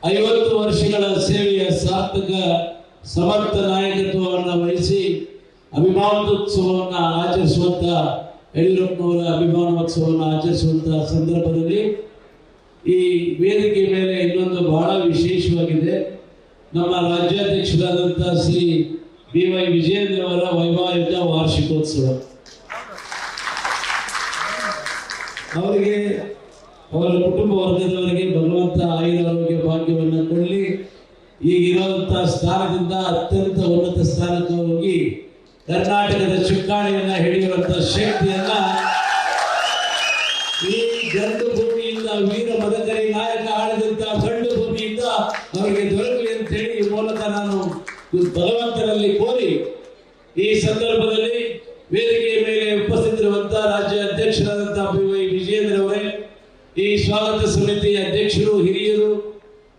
50 ವರ್ಷಗಳ ಸೇವೆಯ ಸಾರ್ಥಕ ಸಮರ್ಥ ನಾಯಕತ್ವವನ್ನು ವಹಿಸಿ ಅಭಿಮಾನೋತ್ಸವವನ್ನು ಆಚರಿಸುವಂತ ಯಡಿಯೂರಪ್ಪನವರ ಅಭಿಮಾನೋತ್ಸವವನ್ನು ಆಚರಿಸುವಂತ ಸಂದರ್ಭದಲ್ಲಿ ಈ ವೇದಿಕೆ ಮೇಲೆ ಇನ್ನೊಂದು ಬಹಳ ವಿಶೇಷವಾಗಿದೆ. ನಮ್ಮ ರಾಜ್ಯಾಧ್ಯಕ್ಷರಾದಂತಹ ಶ್ರೀ BY ವಿಜಯೇಂದ್ರ ಅವರ ವೈವಾಹಿಕ ವಾರ್ಷಿಕೋತ್ಸವ. ಅವರಿಗೆ ಅವರ ಕುಟುಂಬ ವರ್ಗದವರಿಗೆ ಭಗವಂತ ಆಯುರಾರೋಗ್ಯ ಭಾಗ್ಯವನ್ನು ಕೊಡಲಿ. ಈಗಿರುವಂತಹ ಸ್ಥಾನದಿಂದ ಅತ್ಯಂತ ಉನ್ನತ ಸ್ಥಾನಕ್ಕೆ ಹೋಗಿ ಕರ್ನಾಟಕದ ಚುಕ್ಕಾಣಿಯನ್ನ ಹಿಡಿಯುವಂತಹ ಶಕ್ತಿಯನ್ನ ಈ ಗಂಡು ಭೂಮಿಯಿಂದ ವೀರ ಮದಕರಿ ನಾಯಕ ಆಳಿದಂತಹ ಗಂಡು ಭೂಮಿಯಿಂದ ಅವರಿಗೆ ದೊರಕಲಿ ಅಂತ ಹೇಳಿ ಈ ಮೂಲಕ ನಾನು ಭಗವಂತನಲ್ಲಿ ಕೋರಿ ಈ ಸಂದರ್ಭದಲ್ಲಿ ವೇದಿಕೆಯ ಮೇಲೆ ಉಪಸ್ಥಿತರಿರುವಂತಹ ರಾಜ್ಯ ಅಧ್ಯಕ್ಷರಾದಂತಹ BY ವಿಜಯೇಂದ್ರ ಅವರೇ, ಈ ಸ್ವಾಗತ ಸಮಿತಿಯ ಅಧ್ಯಕ್ಷರು, ಹಿರಿಯರು,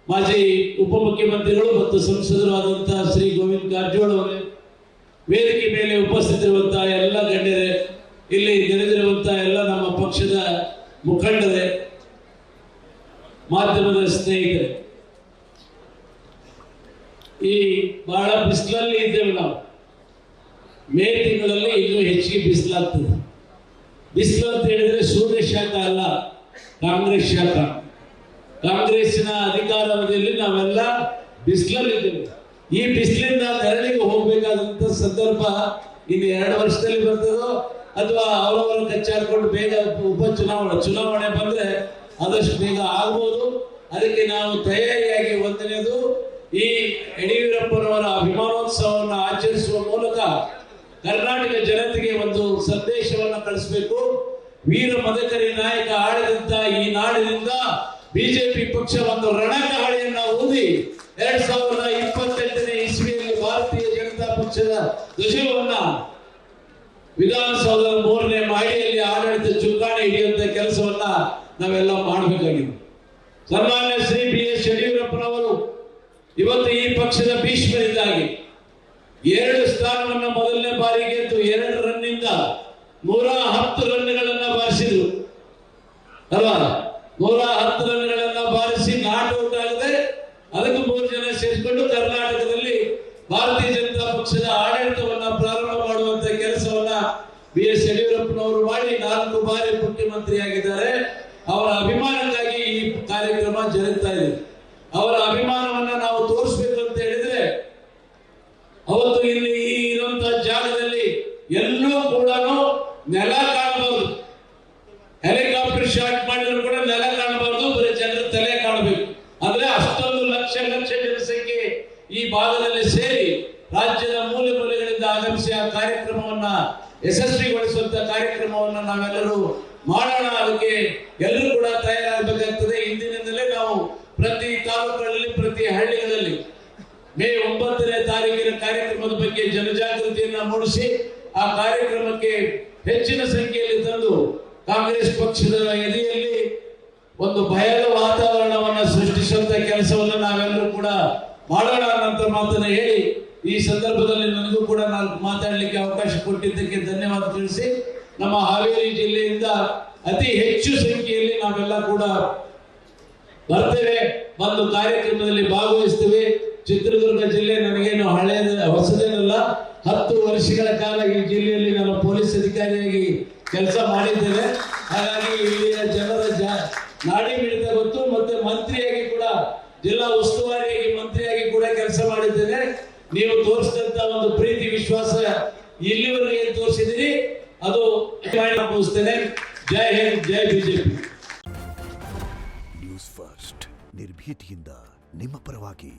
ಮಾಜಿ ಉಪಮುಖ್ಯಮಂತ್ರಿಗಳು ಮತ್ತು ಸಂಸದರು ಆದಂತಹ ಶ್ರೀ ಗೋವಿಂದ ಕಾರಜೋಳ ಅವರೇ, ವೇದಿಕೆ ಮೇಲೆ ಉಪಸ್ಥಿತರಿರುವಂತಹ ಎಲ್ಲ ಗಣ್ಯರೇ, ಇಲ್ಲಿ ನೆರೆದಿರುವಂತಹ ಎಲ್ಲ ನಮ್ಮ ಪಕ್ಷದ ಮುಖಂಡರೇ, ಮಾಧ್ಯಮದ ಸ್ನೇಹಿತರೆ, ಈ ಬಹಳ ಬಿಸಿಲಲ್ಲಿ ಇದ್ದೇವೆ ನಾವು. ಮೇ ತಿಂಗಳಲ್ಲಿ ಇನ್ನೂ ಹೆಚ್ಚಿಗೆ ಬಿಸಿಲಾಗ್ತದೆ. ಬಿಸಿಲು ಅಂತ ಹೇಳಿದ್ರೆ ಸೂರ್ಯ ಶಾಖ ಅಲ್ಲ, ಕಾಂಗ್ರೆಸ್ ಶಾಖ. ಕಾಂಗ್ರೆಸ್ಸಿನ ಅಧಿಕಾರಾವಧಿಯಲ್ಲಿ ನಾವೆಲ್ಲ ಬಿಸಿಲಲ್ಲಿದ್ದೇವೆ. ಈ ಬಿಸಿಲಿಂದ ನೆರಳಿಗೆ ಹೋಗ್ಬೇಕಾದಂತ ಸಂದರ್ಭ ಇನ್ನು 2 ವರ್ಷದಲ್ಲಿ ಬರ್ತದೋ ಅಥವಾ ಅವರವರ ಕಚ್ಚಾಡ್ಕೊಂಡು ಬೇಗ ಚುನಾವಣೆ ಬಂದ್ರೆ ಆದಷ್ಟು ಬೇಗ ಆಗ್ಬೋದು. ಅದಕ್ಕೆ ನಾವು ತಯಾರಿಯಾಗಿ ಒಂದನೇದು ಈ ಯಡಿಯೂರಪ್ಪನವರ ಅಭಿಮಾನೋತ್ಸವವನ್ನು ಆಚರಿಸುವ ಮೂಲಕ ಕರ್ನಾಟಕ ಜನತೆಗೆ ಒಂದು ಸಂದೇಶವನ್ನು ಕಳಿಸಬೇಕು. ವೀರ ಮದಕರಿ ನಾಯಕ ಆಳಿದಂತ ಈ ನಾಡಿನಿಂದ ಬಿಜೆಪಿ ಪಕ್ಷ ಒಂದು ರಣಗಾಳಿಯನ್ನ ಊದಿ 2028ನೇ ಇಸ್ವಿಯಲ್ಲಿ ಭಾರತೀಯ ಜನತಾ ಪಕ್ಷದ ಧ್ವಜವನ್ನ ವಿಧಾನಸೌಧದ 3ನೇ ಮಹಡಿಯಲ್ಲಿ ಆಡಳಿತ ಚುಕ್ಕಾಣಿ ಹಿಡಿಯುವಂತ ಕೆಲಸವನ್ನ ನಾವೆಲ್ಲ ಮಾಡಬೇಕಾಗಿದೆ. ಸನ್ಮಾನ್ಯ ಶ್ರೀ BS ಯಡಿಯೂರಪ್ಪನವರು ಇವತ್ತು ಈ ಪಕ್ಷದ ಭೀಷ್ಮರಿಂದಾಗಿ 2 ಸ್ಥಾನವನ್ನು ಮೊದಲನೇ ಬಾರಿಗೆ ಗೆದ್ದು 2 ರನ್ನಿಂದ 110 ರನ್ಗಳನ್ನ ಬಾರಿಸಿದ್ರು ಅಲ್ವಾ. 110 ರನ್ಗಳನ್ನ ಬಾರಿಸಿ ನಾಟ್ ಔಟ್ ಆಗದೆ ಅದಕ್ಕೆ 3 ಜನ ಸೇರಿಸಿಕೊಂಡು ಕರ್ನಾಟಕದಲ್ಲಿ ಭಾರತೀಯ ಜನತಾ ಪಕ್ಷದ ಆಡಳಿತವನ್ನ ಪ್ರಾರಂಭ ಮಾಡುವಂತ ಕೆಲಸವನ್ನ BS ಯಡಿಯೂರಪ್ಪನವರು ಮಾಡಿ 4 ಬಾರಿ ಮುಖ್ಯಮಂತ್ರಿ ಆಗಿದ್ದಾರೆ. ಅವರ ಅಭಿಮಾನಕ್ಕಾಗಿ ಈ ಕಾರ್ಯಕ್ರಮ ಜರುಗ್ತಾ ಇದೆ. ಅವರ ಅಭಿಮಾನವನ್ನ ನಾವು ತೋರಿಸಬೇಕು ಅಂತ ಹೇಳಿದ್ರೆ ಅವತ್ತು ಇಲ್ಲಿ ಇರುವಂತಹ ಜಾಗದಲ್ಲಿ ಎಲ್ಲೂ ಕೂಡ ನೆಲ ಕಾಣಬಹುದು. ಹೆಲಿಕಾಪ್ಟರ್ ಶಾಟ್ ಮಾಡಿದ್ರು ಕೂಡ ನೆಲ ಕಾಣಬಾರ್ದು, ಬರೀ ಜನರ ತಲೆ ಕಾಣಬೇಕು. ಅಂದ್ರೆ ಅಷ್ಟೊಂದು ಲಕ್ಷ ಜನಸಂಖ್ಯೆ ಈ ಭಾಗದಲ್ಲಿ ಸೇರಿ ರಾಜ್ಯದ ಮೂಲೆ ಮೂಲೆಗಳಿಂದ ಆಗಮಿಸಿ ಆ ಕಾರ್ಯಕ್ರಮವನ್ನ ಯಶಸ್ವಿಗೊಳಿಸುವಂತ ಕಾರ್ಯಕ್ರಮವನ್ನ ನಾವೆಲ್ಲರೂ ಮಾಡೋಣ. ಅದಕ್ಕೆ ಎಲ್ಲರೂ ಕೂಡ ತಯಾರಾಗಬೇಕಾಗ್ತದೆ. ಇಂದಿನಿಂದಲೇ ನಾವು ಪ್ರತಿ ತಾಲೂಕುಗಳಲ್ಲಿ, ಪ್ರತಿ ಹಳ್ಳಿಗಳಲ್ಲಿ ಮೇ 9ನೇ ತಾರೀಕಿನ ಕಾರ್ಯಕ್ರಮದ ಬಗ್ಗೆ ಜನಜಾಗೃತಿಯನ್ನ ಮೂಡಿಸಿ ಆ ಕಾರ್ಯಕ್ರಮಕ್ಕೆ ಹೆಚ್ಚಿನ ಸಂಖ್ಯೆಯಲ್ಲಿ ತಂದು ಕಾಂಗ್ರೆಸ್ ಪಕ್ಷದ ಎದೆಯಲ್ಲಿ ಒಂದು ಭಯದ ವಾತಾವರಣವನ್ನ ಸೃಷ್ಟಿಸುವಂತ ಕೆಲಸವನ್ನು ನಾವೆಲ್ಲರೂ ಕೂಡ ಮಾಡೋಣ ಅನ್ನೋ ಮಾತನ್ನ ಹೇಳಿ ಈ ಸಂದರ್ಭದಲ್ಲಿ ನನಗೂ ಕೂಡ ನಾನು ಮಾತಾಡಲಿಕ್ಕೆ ಅವಕಾಶ ಕೊಟ್ಟಿದ್ದಕ್ಕೆ ಧನ್ಯವಾದ ತಿಳಿಸಿ, ನಮ್ಮ ಹಾವೇರಿ ಜಿಲ್ಲೆಯಿಂದ ಅತಿ ಹೆಚ್ಚು ಸಂಖ್ಯೆಯಲ್ಲಿ ನಾವೆಲ್ಲ ಕೂಡ ಬರ್ತೇವೆ, ಬಂದು ಕಾರ್ಯಕ್ರಮದಲ್ಲಿ ಭಾಗವಹಿಸ್ತೇವೆ. ಚಿತ್ರದುರ್ಗ ಜಿಲ್ಲೆ ನನಗೇನು ಹೊಸದೇನಲ್ಲ. 10 ವರ್ಷಗಳ ಕಾಲ ಈ ಜಿಲ್ಲೆಯಲ್ಲಿ ನಾನು ಪೊಲೀಸ್ ಅಧಿಕಾರಿಯಾಗಿ ಕೆಲಸ ಮಾಡಿದ್ದೇನೆ. ಹಾಗಾಗಿ ಇಲ್ಲಿಯ ಜನರ ನಾಡಿ ಮಿಡಿತ ಗೊತ್ತು. ಮತ್ತೆ ಮಂತ್ರಿಯಾಗಿ ಕೂಡ, ಜಿಲ್ಲಾ ಉಸ್ತುವಾರಿಯಾಗಿ ಮಂತ್ರಿಯಾಗಿ ಕೂಡ ಕೆಲಸ ಮಾಡಿದ್ದೇನೆ. ನೀವು ತೋರಿಸಿದಂತ ಒಂದು ಪ್ರೀತಿ ವಿಶ್ವಾಸ ಇಲ್ಲಿವರೆಗೆ ಏನು ತೋರಿಸಿದಿರಿ ಅದು ಮುಗಿಸ್ತೇನೆ. ಜೈ ಹಿಂದ್, ಜೈ ಬಿಜೆಪಿ. ನ್ಯೂಸ್ ಫಸ್ಟ್ ನಿರ್ಭೀತಿಯಿಂದ ನಿಮ್ಮ ಪರವಾಗಿ.